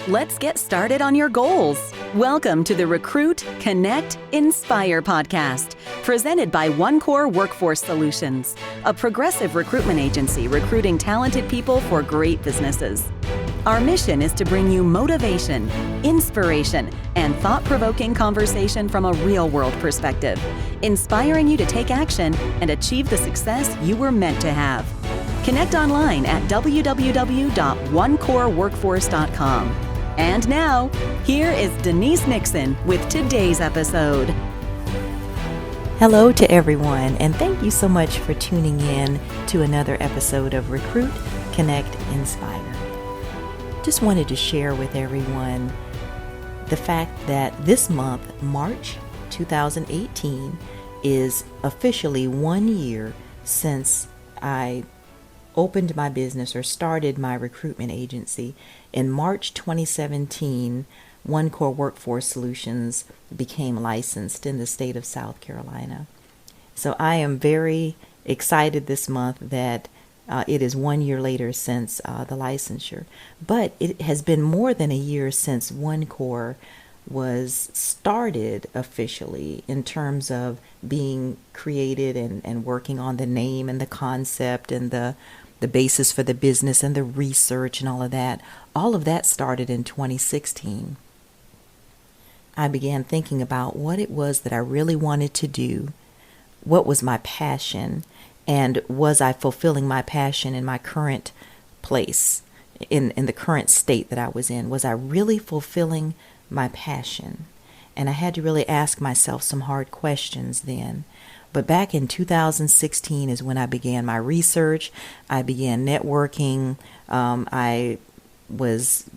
Let's get started on your goals. Welcome to the Recruit, Connect, Inspire podcast, presented by OneCore Workforce Solutions, a progressive recruitment agency recruiting talented people for great businesses. Our mission is to bring you motivation, inspiration, and thought-provoking conversation from a real-world perspective, inspiring you to take action and achieve the success you were meant to have. Connect online at www.onecoreworkforce.com. And now, here is Denise Nixon with today's episode. Hello to everyone, and thank you so much for tuning in to another episode of Recruit, Connect, Inspire. Just wanted to share with everyone the fact that this month, March 2018, is officially 1 year since I opened my business or started my recruitment agency. In March 2017, OneCore Workforce Solutions became licensed in the state of South Carolina. So I am very excited this month that it is 1 year later since the licensure. But it has been more than a year since OneCore was started officially in terms of being created and working on the name and the concept and the basis for the business and the research and all of that. All of that started in 2016. I began thinking about what it was that I really wanted to do, what was my passion, and was I fulfilling my passion in my current place, in the current state that I was in? Was I really fulfilling my passion? And I had to really ask myself some hard questions then. But back in 2016 is when I began my research. I began networking. I was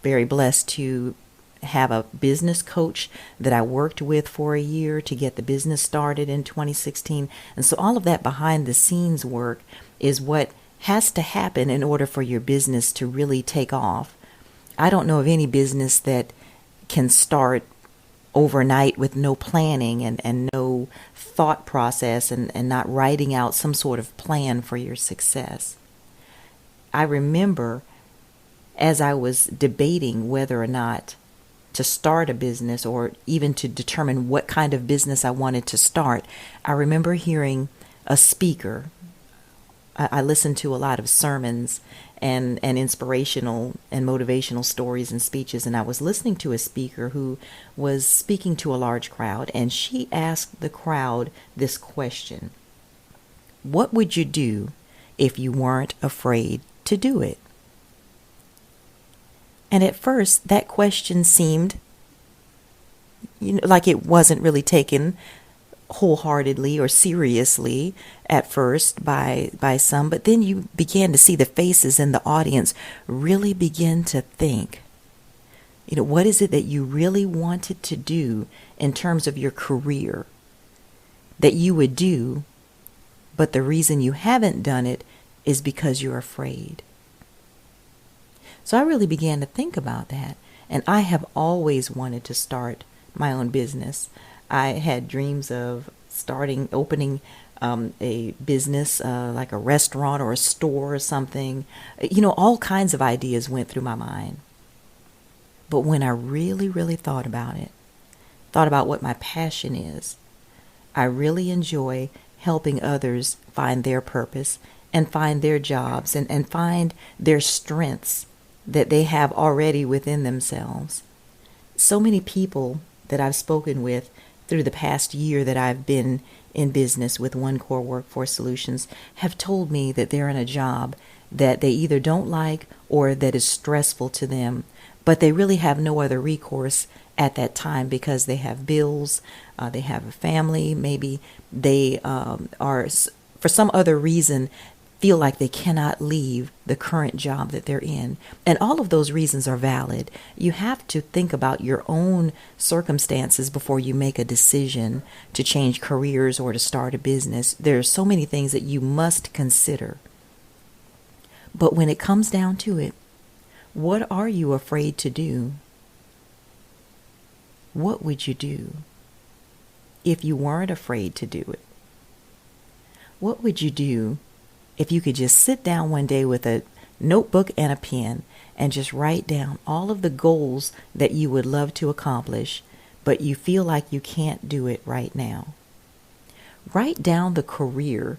very blessed to have a business coach that I worked with for a year to get the business started in 2016. And so all of that behind the scenes work is what has to happen in order for your business to really take off. I don't know of any business that can start overnight with no planning and no thought process and not writing out some sort of plan for your success. I remember as I was debating whether or not to start a business or even to determine what kind of business I wanted to start, I remember hearing a speaker. I listened to a lot of sermons and inspirational and motivational stories and speeches, and I was listening to a speaker who was speaking to a large crowd, and she asked the crowd this question: what would you do if you weren't afraid to do it? And at first, that question seemed, like it wasn't really taken wholeheartedly or seriously at first by some, but then you began to see the faces in the audience really begin to think, what is it that you really wanted to do in terms of your career that you would do, but the reason you haven't done it is because you're afraid. So I really began to think about that, and I have always wanted to start my own business. I had dreams of opening a business like a restaurant or a store or something. All kinds of ideas went through my mind. But when I really, really thought about what my passion is, I really enjoy helping others find their purpose and find their jobs and find their strengths that they have already within themselves. So many people that I've spoken with through the past year that I've been in business with OneCore Workforce Solutions have told me that they're in a job that they either don't like or that is stressful to them, but they really have no other recourse at that time because they have bills, they have a family, maybe they are, for some other reason, feel like they cannot leave the current job that they're in. And all of those reasons are valid. You have to think about your own circumstances before you make a decision to change careers or to start a business. There are so many things that you must consider. But when it comes down to it, what are you afraid to do? What would you do if you weren't afraid to do it? What would you do if you could just sit down one day with a notebook and a pen and just write down all of the goals that you would love to accomplish, but you feel like you can't do it right now. Write down the career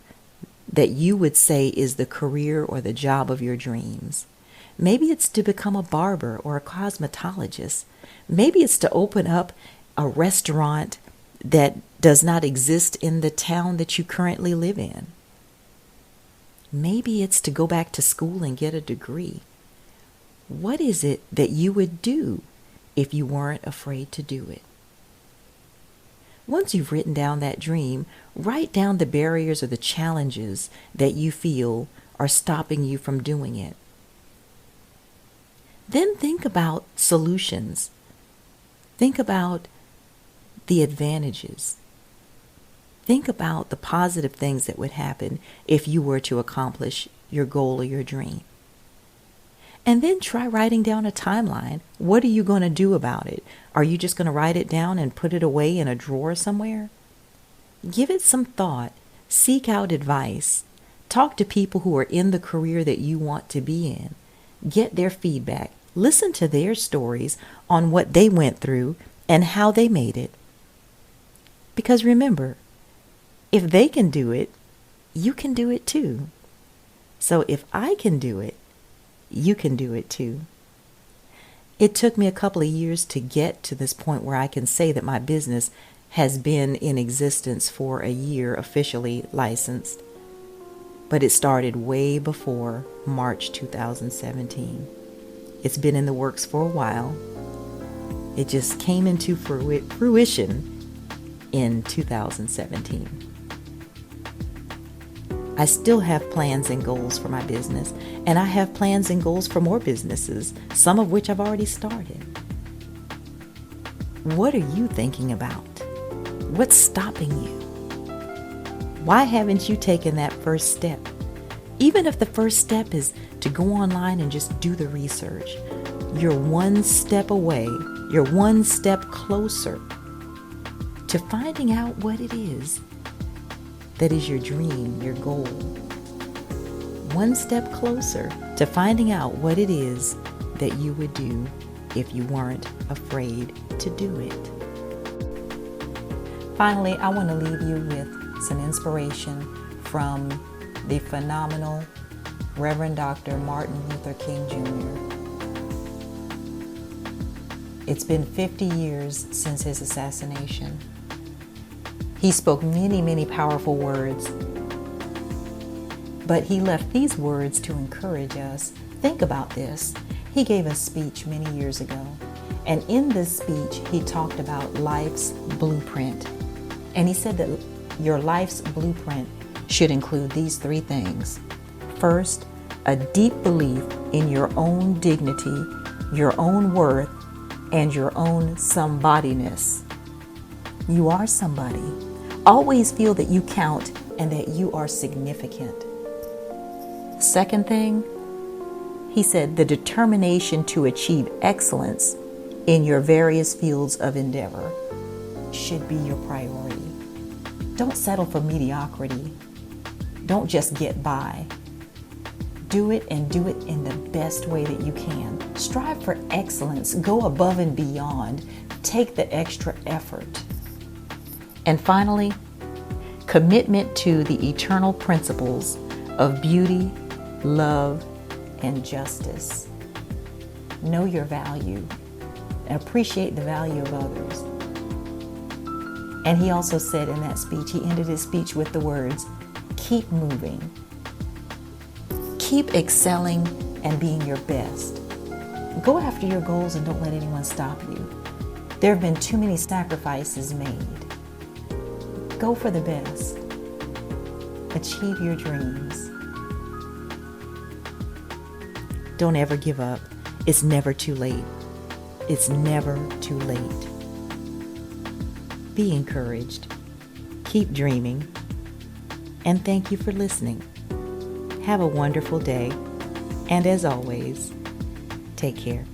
that you would say is the career or the job of your dreams. Maybe it's to become a barber or a cosmetologist. Maybe it's to open up a restaurant that does not exist in the town that you currently live in. Maybe it's to go back to school and get a degree. What is it that you would do if you weren't afraid to do it? Once you've written down that dream, write down the barriers or the challenges that you feel are stopping you from doing it. Then think about solutions. Think about the advantages. Think about the positive things that would happen if you were to accomplish your goal or your dream. And then try writing down a timeline. What are you going to do about it? Are you just going to write it down and put it away in a drawer somewhere? Give it some thought. Seek out advice. Talk to people who are in the career that you want to be in. Get their feedback. Listen to their stories on what they went through and how they made it. Because remember, if they can do it, you can do it too. So if I can do it, you can do it too. It took me a couple of years to get to this point where I can say that my business has been in existence for a year, officially licensed. But it started way before March 2017. It's been in the works for a while. It just came into fruition in 2017. I still have plans and goals for my business, and I have plans and goals for more businesses, some of which I've already started. What are you thinking about? What's stopping you? Why haven't you taken that first step? Even if the first step is to go online and just do the research, you're one step away, you're one step closer to finding out what it is that is your dream, your goal. One step closer to finding out what it is that you would do if you weren't afraid to do it. Finally, I want to leave you with some inspiration from the phenomenal Reverend Dr. Martin Luther King Jr. It's been 50 years since his assassination. He spoke many, many powerful words, but he left these words to encourage us. Think about this. He gave a speech many years ago, and in this speech, he talked about life's blueprint. And he said that your life's blueprint should include these three things. First, a deep belief in your own dignity, your own worth, and your own somebodyness. You are somebody. Always feel that you count and that you are significant. Second thing, he said the determination to achieve excellence in your various fields of endeavor should be your priority. Don't settle for mediocrity. Don't just get by. Do it and do it in the best way that you can. Strive for excellence. Go above and beyond. Take the extra effort. And finally, commitment to the eternal principles of beauty, love, and justice. Know your value and appreciate the value of others. And he also said in that speech, he ended his speech with the words, keep moving. Keep excelling and being your best. Go after your goals and don't let anyone stop you. There have been too many sacrifices made. Go for the best. Achieve your dreams. Don't ever give up. It's never too late. It's never too late. Be encouraged. Keep dreaming. And thank you for listening. Have a wonderful day. And as always, take care.